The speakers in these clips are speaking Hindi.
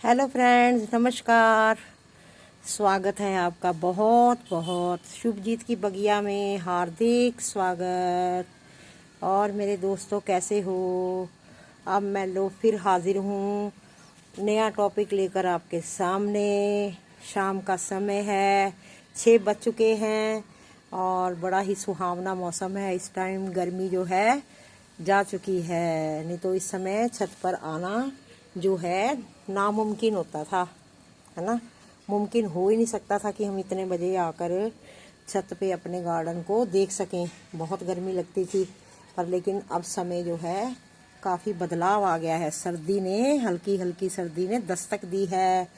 हेलो फ्रेंड्स, नमस्कार। स्वागत है आपका बहुत बहुत शुभजीत की बगिया में। हार्दिक स्वागत। और मेरे दोस्तों, कैसे हो? अब मैं लो फिर हाजिर हूँ नया टॉपिक लेकर आपके सामने। शाम का समय है, 6 बज चुके हैं और बड़ा ही सुहावना मौसम है। इस टाइम गर्मी जो है जा चुकी है, नहीं तो इस समय छत पर आना जो है नामुमकिन होता था, है ना। मुमकिन हो ही नहीं सकता था कि हम इतने बजे आकर छत पे अपने गार्डन को देख सकें। बहुत गर्मी लगती थी, पर लेकिन अब समय जो है काफ़ी बदलाव आ गया है। सर्दी ने हल्की हल्की सर्दी ने दस्तक दी है,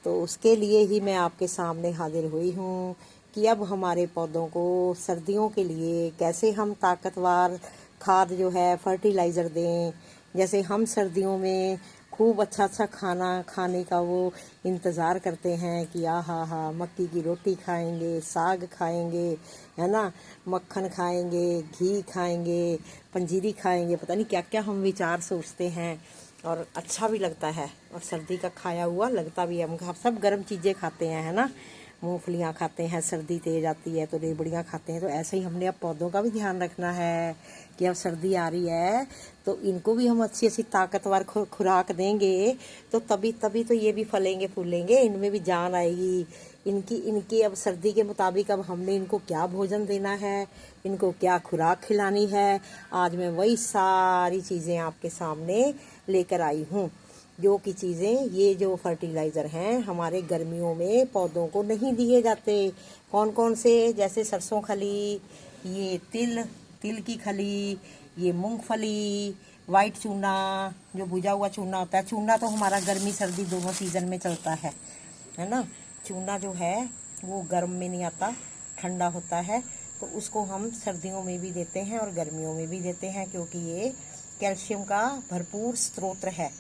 तो उसके लिए ही मैं आपके सामने हाजिर हुई हूँ कि अब हमारे पौधों को सर्दियों के लिए कैसे हम ताकतवर खाद जो है फर्टिलाइज़र दें। जैसे हम सर्दियों में खूब अच्छा अच्छा खाना खाने का वो इंतज़ार करते हैं कि हा मक्की की रोटी खाएंगे, साग खाएंगे, है ना, मक्खन खाएंगे, घी खाएंगे, पंजीरी खाएंगे, पता नहीं क्या क्या हम विचार सोचते हैं। और अच्छा भी लगता है और सर्दी का खाया हुआ लगता भी है। हम सब गर्म चीज़ें खाते हैं, है ना। मूंगफलियाँ खाते हैं, सर्दी तेज आती है तो रेबड़ियाँ खाते हैं। तो ऐसे ही हमने अब पौधों का भी ध्यान रखना है कि अब सर्दी आ रही है तो इनको भी हम अच्छी अच्छी ताकतवर खुराक देंगे, तो तभी तभी तो ये भी फलेंगे फूलेंगे, इनमें भी जान आएगी। इनकी इनकी अब सर्दी के मुताबिक अब हमने इनको क्या भोजन देना है, इनको क्या खुराक खिलानी है, आज मैं वही सारी चीज़ें आपके सामने लेकर आई हूँ। जो कि चीज़ें, ये जो फर्टिलाइज़र हैं हमारे गर्मियों में पौधों को नहीं दिए जाते। कौन कौन से? जैसे सरसों खली, ये तिल तिल की खली, ये मूंगफली, वाइट चूना, जो भुजा हुआ चूना होता है। चूना तो हमारा गर्मी सर्दी दोनों सीज़न में चलता है ना। चूना जो है वो गर्म में नहीं आता, ठंडा होता है, तो उसको हम सर्दियों में भी देते हैं और गर्मियों में भी देते हैं, क्योंकि ये कैल्शियम का भरपूर स्रोत है।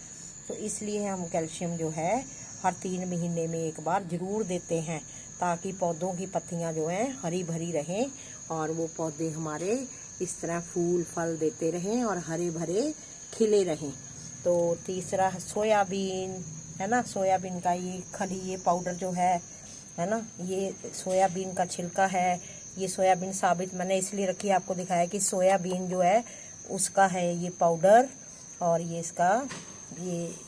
तो इसलिए हम कैल्शियम जो है हर 3 महीने में एक बार ज़रूर देते हैं, ताकि पौधों की पत्तियां जो हैं हरी भरी रहें और वो पौधे हमारे इस तरह फूल फल देते रहें और हरे भरे खिले रहें। तो तीसरा सोयाबीन, है ना। सोयाबीन का ये खली, ये पाउडर जो है ना, ये सोयाबीन का छिलका है। ये सोयाबीन साबित मैंने इसलिए रखी है, आपको दिखाया कि सोयाबीन जो है उसका है ये पाउडर। और ये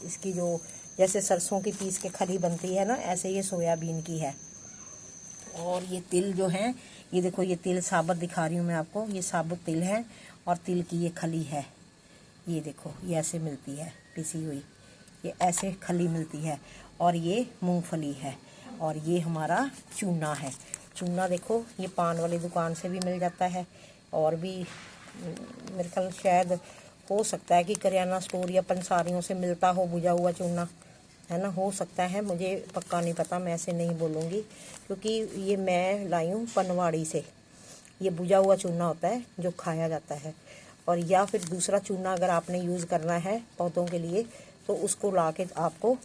इसकी जो जैसे सरसों की पीस के खली बनती है ना, ऐसे ये सोयाबीन की है। और ये तिल जो है, ये देखो, ये तिल साबुत दिखा रही हूँ मैं आपको, ये साबुत तिल है और तिल की ये खली है। ये देखो, ये ऐसे मिलती है पिसी हुई, ये ऐसे खली मिलती है। और ये मूंगफली है और ये हमारा चूना है। चूना देखो, ये पान वाली दुकान से भी मिल जाता है और भी मेरे ख्याल शायद हो सकता है कि करियाना स्टोर या पंसारियों से मिलता हो भुजा हुआ चूना, है ना। हो सकता है, मुझे पक्का नहीं पता, मैं ऐसे नहीं बोलूँगी, क्योंकि ये मैं लाई हूँ पनवाड़ी से। ये भुजा हुआ चूना होता है जो खाया जाता है। और या फिर दूसरा चूना अगर आपने यूज़ करना है पौधों के लिए, तो उसको ला के आपको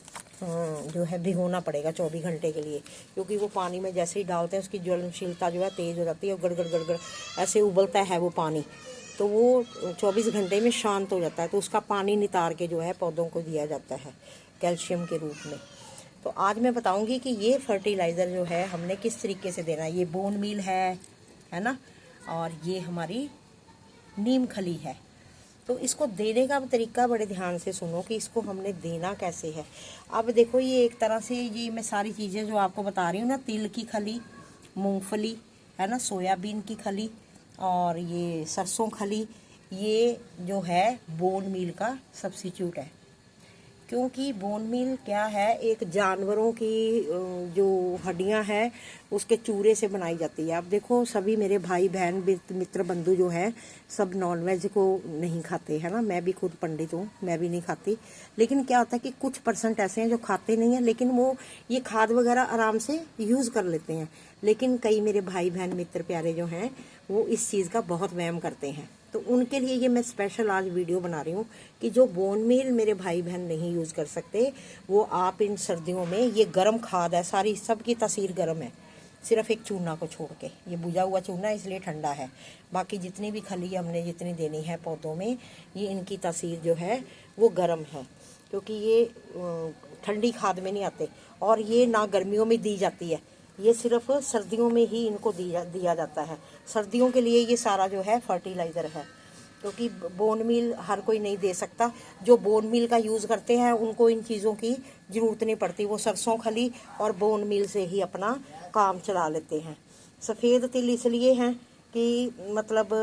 जो है भिगोना पड़ेगा 24 घंटे के लिए, क्योंकि वो पानी में जैसे ही डालते हैं उसकी ज्वलनशीलता जो है तेज़ हो जाती है और गड़गड़ गड़गड़ ऐसे उबलता है वो पानी, तो वो 24 घंटे में शांत हो जाता है। तो उसका पानी नितार के जो है पौधों को दिया जाता है कैल्शियम के रूप में। तो आज मैं बताऊंगी कि ये फर्टिलाइज़र जो है हमने किस तरीके से देना है। ये बोन मील है ना, और ये हमारी नीम खली है। तो इसको देने का तरीका बड़े ध्यान से सुनो कि इसको हमने देना कैसे है। अब देखो, ये एक तरह से ये मैं सारी चीज़ें जो आपको बता रही हूँ ना, तिल की खली, मूंगफली, है ना, सोयाबीन की खली और ये सरसों खली, ये जो है बोन मील का सब्स्टिट्यूट है। क्योंकि बोन मील क्या है, एक जानवरों की जो हड्डियां हैं उसके चूरे से बनाई जाती है। अब देखो, सभी मेरे भाई बहन मित्र बंधु जो हैं सब नॉनवेज को नहीं खाते, है ना। मैं भी खुद पंडित हूँ, मैं भी नहीं खाती। लेकिन क्या होता है कि कुछ % ऐसे हैं जो खाते नहीं हैं, लेकिन वो ये खाद वगैरह आराम से यूज़ कर लेते हैं। लेकिन कई मेरे भाई बहन मित्र प्यारे जो हैं वो इस चीज़ का बहुत वहम करते हैं। तो उनके लिए ये मैं स्पेशल आज वीडियो बना रही हूँ कि जो बोन मील मेरे भाई बहन नहीं यूज़ कर सकते, वो आप इन सर्दियों में, ये गर्म खाद है, सारी सबकी तासीर गर्म है, सिर्फ एक चूना को छोड़ के। ये बुझा हुआ चूना इसलिए ठंडा है, बाकी जितनी भी खली हमने जितनी देनी है पौधों में, ये इनकी तासीर जो है वो गर्म है। क्योंकि ये ठंडी खाद में नहीं आते, और ये ना गर्मियों में दी जाती है, ये सिर्फ सर्दियों में ही इनको दिया जाता है। सर्दियों के लिए ये सारा जो है फर्टिलाइज़र है, क्योंकि बोन मील हर कोई नहीं दे सकता। जो बोन मील का यूज़ करते हैं उनको इन चीज़ों की ज़रूरत नहीं पड़ती, वो सरसों खली और बोन मील से ही अपना काम चला लेते हैं। सफ़ेद तिल इसलिए हैं कि मतलब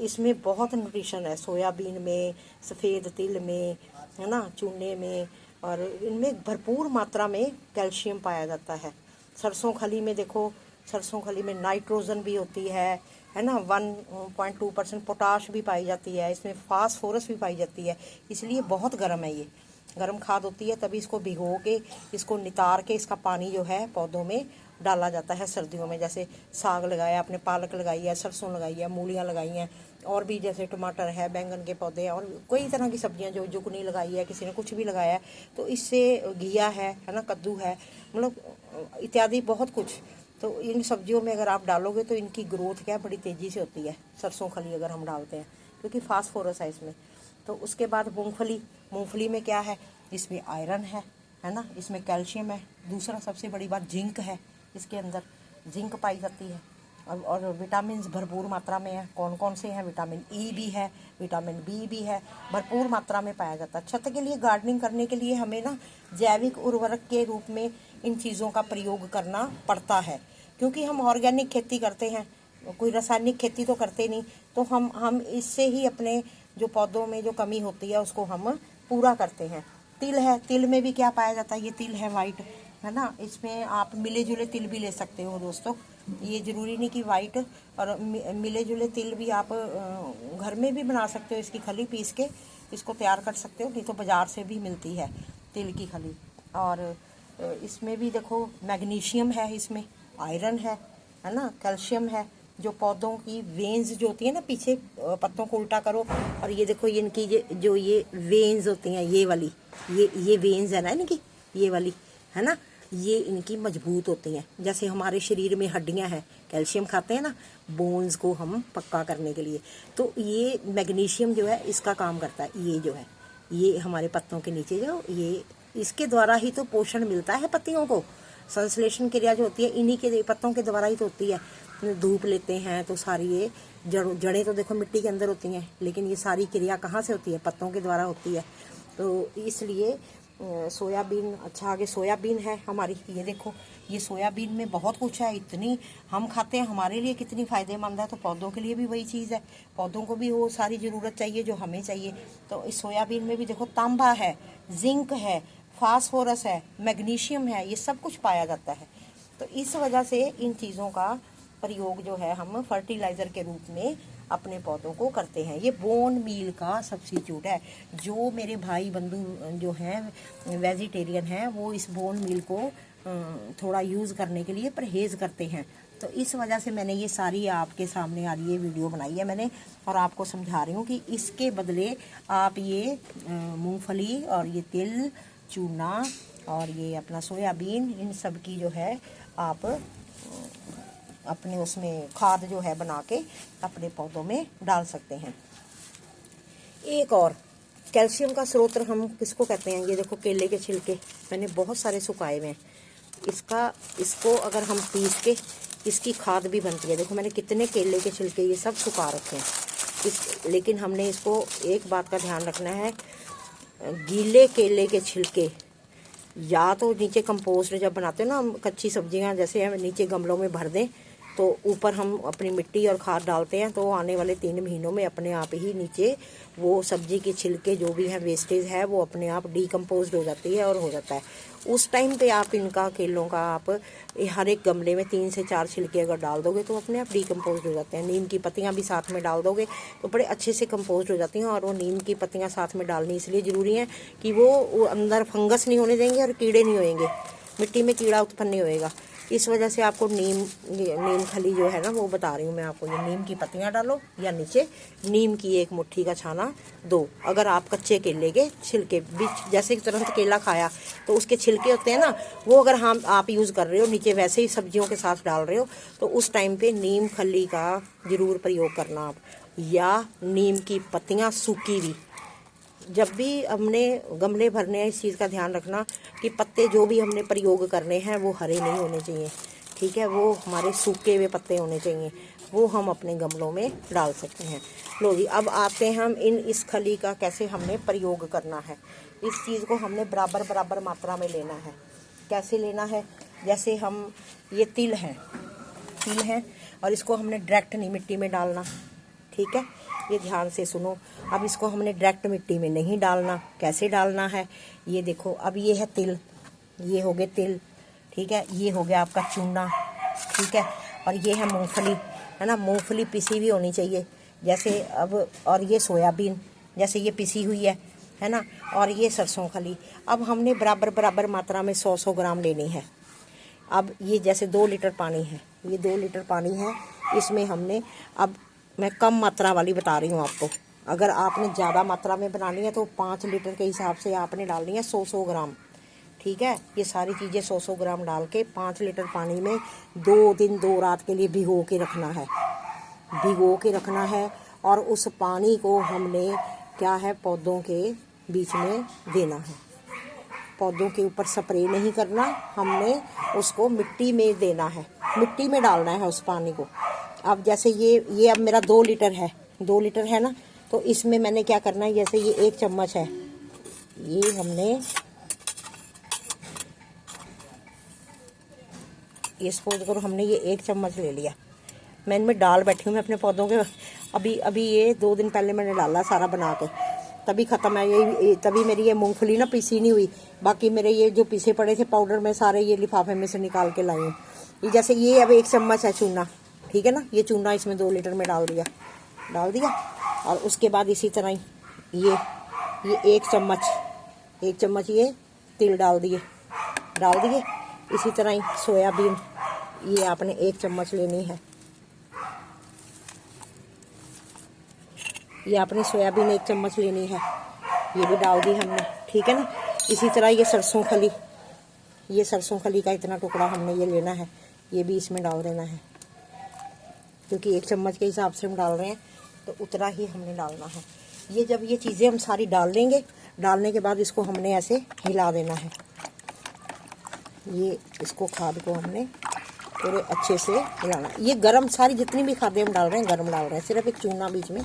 इसमें बहुत न्यूट्रिशन है, सोयाबीन में, सफ़ेद तिल में, है ना, चूने में, और इनमें भरपूर मात्रा में कैल्शियम पाया जाता है। सरसों खली में देखो, सरसों खली में नाइट्रोजन भी होती है ना, 1.2% पोटाश भी पाई जाती है, इसमें फास्फोरस भी पाई जाती है, इसलिए बहुत गर्म है। ये गर्म खाद होती है, तभी इसको भिगो के, इसको नितार के, इसका पानी जो है पौधों में डाला जाता है सर्दियों में। जैसे साग लगाया आपने, पालक लगाई है, सरसों लगाई है, मूलियाँ लगाई हैं, और भी जैसे टमाटर है, बैंगन के पौधे हैं, और कई तरह की सब्जियां, जो जुकनी लगाई है, किसी ने कुछ भी लगाया है, तो इससे घिया है ना, कद्दू है, मतलब इत्यादि बहुत कुछ। तो इन सब्जियों में अगर आप डालोगे तो इनकी ग्रोथ क्या बड़ी तेज़ी से होती है, सरसों खली अगर हम डालते हैं, क्योंकि फास्फोरस है इसमें। तो उसके बाद मूंगफली, मूंगफली में क्या है, इसमें आयरन है ना, इसमें कैल्शियम है। दूसरा सबसे बड़ी बात जिंक है, इसके अंदर जिंक पाई जाती है, और विटामिन भरपूर मात्रा में है। कौन कौन से हैं, विटामिन ई भी है, विटामिन बी भी है, भरपूर मात्रा में पाया जाता है। छत के लिए, गार्डनिंग करने के लिए हमें ना जैविक उर्वरक के रूप में इन चीज़ों का प्रयोग करना पड़ता है, क्योंकि हम ऑर्गेनिक खेती करते हैं, कोई रासायनिक खेती तो करते नहीं। तो हम इससे ही अपने जो पौधों में जो कमी होती है उसको हम पूरा करते हैं। तिल है, तिल में भी क्या पाया जाता है, ये तिल है वाइट, है ना, इसमें आप मिले जुले तिल भी ले सकते हो दोस्तों, ये ज़रूरी नहीं कि वाइट, और मिले जुले तिल भी आप घर में भी बना सकते हो, इसकी खली पीस के इसको तैयार कर सकते हो, नहीं तो बाज़ार से भी मिलती है तिल की खली। और इसमें भी देखो मैग्नीशियम है, इसमें आयरन है ना, कैल्शियम है, जो पौधों की वेन्स जो होती है ना, पीछे पत्तों को उल्टा करो, और ये देखो ये इनकी जो ये वेन्स होती हैं, ये वाली, ये वेन्स है ना इनकी, ये वाली, है ना, ये इनकी मजबूत होती हैं। जैसे हमारे शरीर में हड्डियां हैं, कैल्शियम खाते हैं ना बोन्स को हम पक्का करने के लिए, तो ये मैग्नीशियम जो है इसका काम करता है। ये जो है, ये हमारे पत्तों के नीचे जो ये, इसके द्वारा ही तो पोषण मिलता है पत्तियों को। संश्लेषण क्रिया जो होती है इन्हीं के पत्तों के द्वारा ही तो होती है। धूप लेते हैं तो सारी ये जड़ें तो देखो मिट्टी के अंदर होती हैं, लेकिन ये सारी क्रिया कहाँ से होती है, पत्तों के द्वारा होती है। तो इसलिए सोयाबीन, अच्छा आगे सोयाबीन है हमारी, ये देखो, ये सोयाबीन में बहुत कुछ है, इतनी हम खाते हैं, हमारे लिए कितनी फ़ायदेमंद है, तो पौधों के लिए भी वही चीज़ है, पौधों को भी वो सारी ज़रूरत चाहिए जो हमें चाहिए। तो इस सोयाबीन में भी देखो तांबा है, जिंक है, फास्फोरस है, मैग्नीशियम है, ये सब कुछ पाया जाता है। तो इस वजह से इन चीज़ों का प्रयोग जो है हम फर्टिलाइज़र के रूप में अपने पौधों को करते हैं। ये बोन मील का सब्स्टिट्यूट है। जो मेरे भाई बंधु जो हैं वेजिटेरियन हैं, वो इस बोन मील को थोड़ा यूज़ करने के लिए परहेज़ करते हैं। तो इस वजह से मैंने ये सारी आपके सामने आ रही है वीडियो बनाई है मैंने, और आपको समझा रही हूँ कि इसके बदले आप ये मूंगफली और ये तिल, चूना और ये अपना सोयाबीन, इन सब की जो है आप अपने उसमें खाद जो है बना के अपने पौधों में डाल सकते हैं। एक और कैल्शियम का स्रोत हम किसको कहते हैं, ये देखो केले के छिलके मैंने बहुत सारे सुखाए हुए हैं, इसको अगर हम पीस के इसकी खाद भी बनती है। देखो मैंने कितने केले के छिलके ये सब सुखा रखे हैं। लेकिन हमने इसको एक बात का ध्यान रखना है, गीले केले के छिलके या तो नीचे कंपोस्ट जब बनाते हो ना हम, कच्ची सब्जियां जैसे हम नीचे गमलों में भर दें, तो ऊपर हम अपनी मिट्टी और खाद डालते हैं, तो आने वाले 3 महीनों में अपने आप ही नीचे वो सब्जी के छिलके जो भी है, वेस्टेज है, वो अपने आप डीकम्पोज हो जाती है और हो जाता है। उस टाइम पे आप इनका, केलों का, आप हर एक गमले में 3 से 4 छिलके अगर डाल दोगे तो अपने आप डीकम्पोज हो जाते हैं। नीम की पत्तियां भी साथ में डाल दोगे तो बड़े अच्छे से कंपोज हो जाती हैं। और वो नीम की पत्तियां साथ में डालनी इसलिए ज़रूरी है कि वो अंदर फंगस नहीं होने देंगे और कीड़े नहीं होएंगे, मिट्टी में कीड़ा उत्पन्न नहीं होएगा। इस वजह से आपको नीम खली जो है ना वो बता रही हूँ मैं आपको, ये नीम की पत्तियाँ डालो या नीचे नीम की 1 मुट्ठी का छाना दो। अगर आप कच्चे केले के छिलके बीच, जैसे तुरंत केला खाया तो उसके छिलके होते हैं ना, वो अगर आप यूज़ कर रहे हो नीचे वैसे ही सब्जियों के साथ डाल रहे हो, तो उस टाइम पे नीम खली का ज़रूर प्रयोग करना आप, या नीम की पत्तियाँ सूखी भी, जब भी हमने गमले भरने हैं, इस चीज़ का ध्यान रखना कि पत्ते जो भी हमने प्रयोग करने हैं वो हरे नहीं होने चाहिए, ठीक है। वो हमारे सूखे हुए पत्ते होने चाहिए, वो हम अपने गमलों में डाल सकते हैं। लो जी, अब आते हैं हम इस खली का कैसे हमने प्रयोग करना है। इस चीज़ को हमने बराबर बराबर मात्रा में लेना है। कैसे लेना है, जैसे हम ये तिल है और इसको हमने डायरेक्ट नहीं मिट्टी में डालना, ठीक है। ये ध्यान से सुनो। अब इसको हमने डायरेक्ट मिट्टी में नहीं डालना। कैसे डालना है, ये देखो। अब ये है तिल, ये हो गए तिल, ठीक है। ये हो गया आपका चूना, ठीक है। और ये है मूंगफली, है ना। मूंगफली पिसी हुई होनी चाहिए जैसे अब। और ये सोयाबीन जैसे ये पिसी हुई है ना। और ये सरसों खली। अब हमने बराबर बराबर मात्रा में 100 ग्राम लेनी है। अब ये जैसे 2 लीटर पानी है, ये 2 लीटर पानी है, इसमें हमने, अब मैं कम मात्रा वाली बता रही हूँ आपको। अगर आपने ज़्यादा मात्रा में बनानी है तो 5 लीटर के हिसाब से आपने डालनी है 100 ग्राम, ठीक है। ये सारी चीज़ें 100 ग्राम डाल के 5 लीटर पानी में 2 दिन 2 रात के लिए भिगो के रखना है, भिगो के रखना है। और उस पानी को हमने क्या है, पौधों के बीच में देना है। पौधों के ऊपर स्प्रे नहीं करना, हमने उसको मिट्टी में देना है, मिट्टी में डालना है उस पानी को। अब जैसे ये अब मेरा 2 लीटर है, 2 लीटर है ना, तो इसमें मैंने क्या करना है, जैसे ये 1 चम्मच है, ये हमने ये सपोज करो हमने ये 1 चम्मच ले लिया। मैं इनमें डाल बैठी हूँ, मैं अपने पौधों के अभी ये 2 दिन पहले मैंने डाला सारा बना के, तभी ख़त्म है ये। तभी मेरी ये मूंगफली ना पीसी नहीं हुई। बाकी मेरे ये जो पीसे पड़े थे पाउडर में सारे ये लिफाफे में से निकाल के लाई हूँ। ये जैसे ये अब 1 चम्मच है चूना, ठीक है ना। ये चूना इसमें 2 लीटर में डाल दिया। और उसके बाद इसी तरह ही ये 1 चम्मच ये तिल डाल दिए। इसी तरह ही सोयाबीन, ये आपने 1 चम्मच लेनी है। ये आपने सोयाबीन 1 चम्मच लेनी है, ये भी डाल दी हमने, ठीक है ना। इसी तरह ये सरसों खली का इतना टुकड़ा हमने ये लेना है, ये भी इसमें डाल देना है, क्योंकि 1 चम्मच के हिसाब से हम डाल रहे हैं तो उतना ही हमने डालना है। ये जब ये चीज़ें हम सारी डाल लेंगे, डालने के बाद इसको हमने ऐसे हिला देना है। ये इसको खाद को हमने पूरे अच्छे से हिलाना। ये गरम, सारी जितनी भी खादें हम डाल रहे हैं गरम डाल रहे हैं। सिर्फ एक चूना बीच में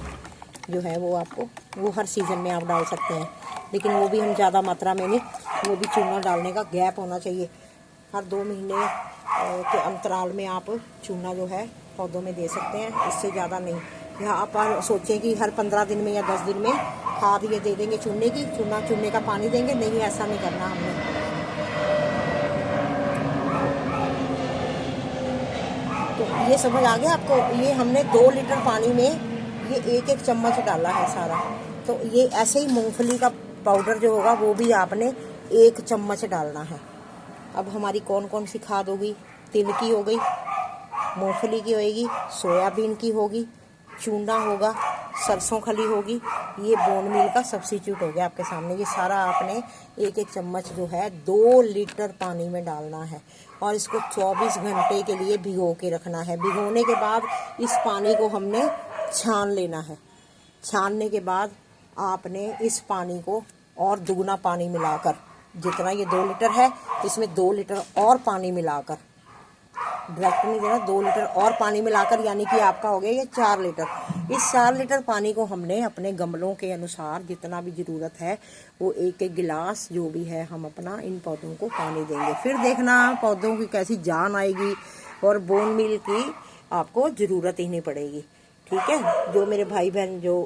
जो है वो आपको, वो हर सीज़न में आप डाल सकते हैं, लेकिन वो भी हम ज़्यादा मात्रा में नहीं। वो भी चूना डालने का गैप होना चाहिए, हर 2 महीने के अंतराल में आप चूना जो है पौधों में दे सकते हैं, इससे ज़्यादा नहीं। यहाँ आप सोचें कि हर 15 दिन में या 10 दिन में खाद ये दे देंगे चूने की, चूने का पानी देंगे, नहीं, ऐसा नहीं करना हमने। तो ये समझ आ गया आपको। ये हमने 2 लीटर पानी में ये 1 चम्मच डाला है सारा। तो ये ऐसे ही मूंगफली का पाउडर जो होगा वो भी आपने 1 चम्मच डालना है। अब हमारी कौन कौन सी खाद होगी, तिल की हो गई, मूंगफली की होगी, सोयाबीन की होगी, चूना होगा, सरसों खली होगी, ये बोन मील का सब्स्टिट्यूट हो गया आपके सामने। ये सारा आपने 1 चम्मच जो है 2 लीटर पानी में डालना है और इसको 24 घंटे के लिए भिगो के रखना है। भिगोने के बाद इस पानी को हमने छान लेना है। छानने के बाद आपने इस पानी को और दुगना पानी मिलाकर, जितना ये 2 लीटर है इसमें 2 लीटर और पानी मिलाकर, डायरेक्ट नहीं देना, 2 लीटर और पानी मिलाकर, यानी कि आपका हो गया ये 4 लीटर। इस 4 लीटर पानी को हमने अपने गमलों के अनुसार जितना भी ज़रूरत है वो 1 गिलास जो भी है हम अपना इन पौधों को पानी देंगे। फिर देखना पौधों की कैसी जान आएगी और बोन मील की आपको ज़रूरत ही नहीं पड़ेगी, ठीक है। जो मेरे भाई बहन जो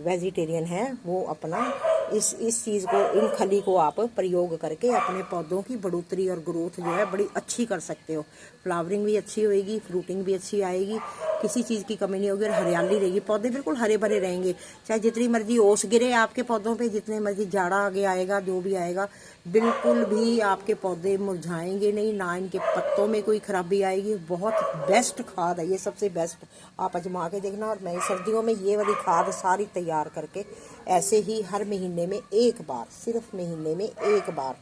वेजिटेरियन हैं वो अपना इस चीज़ को, इन खली को आप प्रयोग करके अपने पौधों की बढ़ोतरी और ग्रोथ जो है बड़ी अच्छी कर सकते हो। फ्लावरिंग भी अच्छी होएगी, फ्रूटिंग भी अच्छी आएगी, किसी चीज़ की कमी नहीं होगी और हरियाली रहेगी। पौधे बिल्कुल हरे भरे रहेंगे, चाहे जितनी मर्जी ओस गिरे आपके पौधों पे, जितने मर्जी जाड़ा आगे आएगा, जो भी आएगा, बिल्कुल भी आपके पौधे मुरझाएंगे नहीं, ना इनके पत्तों में कोई खराबी आएगी। बहुत बेस्ट खाद है ये, सबसे बेस्ट। आप आजमा के देखना। और मैं सर्दियों में ये वाली खाद सारी तैयार करके ऐसे ही हर महीने में 1 बार, सिर्फ महीने में 1 बार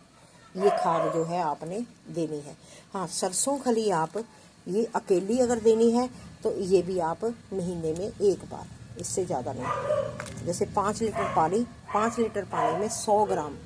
ये खाद जो है आपने देनी है। हाँ, सरसों खली आप ये अकेली अगर देनी है तो ये भी आप महीने में 1 बार इससे ज़्यादा नहीं। जैसे 5 लीटर पानी में 100 ग्राम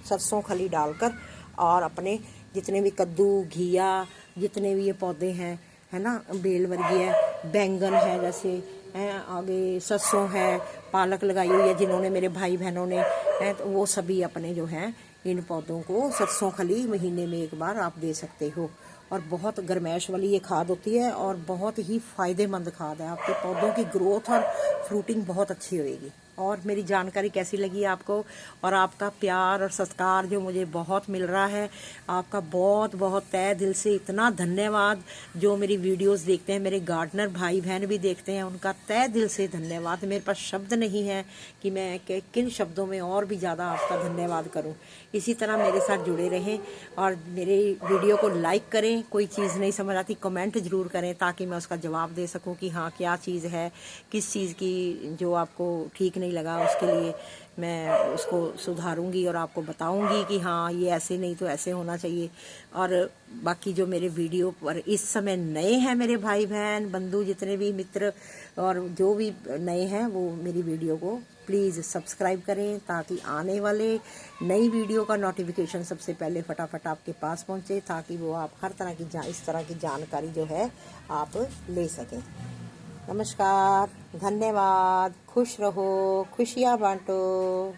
सरसों खली डालकर, और अपने जितने भी कद्दू, घिया, जितने भी ये पौधे हैं, है ना, बेल वर्गीय, बैंगन है, जैसे हैं, आगे सरसों है, पालक लगाई हुई है जिन्होंने, मेरे भाई बहनों ने, हैं, तो वो सभी अपने जो हैं इन पौधों को सरसों खली महीने में एक बार आप दे सकते हो। और बहुत गर्मैश वाली ये खाद होती है और बहुत ही फ़ायदेमंद खाद है। आपके पौधों की ग्रोथ और फ्रूटिंग बहुत अच्छी होएगी। और मेरी जानकारी कैसी लगी आपको, और आपका प्यार और सत्कार जो मुझे बहुत मिल रहा है, आपका बहुत बहुत तहे दिल से इतना धन्यवाद। जो मेरी वीडियोस देखते हैं, मेरे गार्डनर भाई बहन भी देखते हैं, उनका तहे दिल से धन्यवाद। मेरे पास शब्द नहीं है कि मैं किन शब्दों में और भी ज़्यादा आपका धन्यवाद करूं। इसी तरह मेरे साथ जुड़े रहें और मेरे वीडियो को लाइक करें। कोई चीज़ नहीं समझ आती कमेंट ज़रूर करें, ताकि मैं उसका जवाब दे सकूं कि हाँ क्या चीज़ है, किस चीज़ की जो आपको ठीक नहीं लगा, उसके लिए मैं उसको सुधारूंगी और आपको बताऊंगी कि हाँ ये ऐसे नहीं तो ऐसे होना चाहिए। और बाकी जो मेरे वीडियो पर इस समय नए हैं मेरे भाई बहन बंधु, जितने भी मित्र और जो भी नए हैं, वो मेरी वीडियो को प्लीज़ सब्सक्राइब करें, ताकि आने वाले नई वीडियो का नोटिफिकेशन सबसे पहले फटाफट आपके पास पहुंचे, ताकि वो आप हर तरह की इस तरह की जानकारी जो है आप ले सकें। नमस्कार, धन्यवाद, खुश रहो, खुशियाँ बांटो।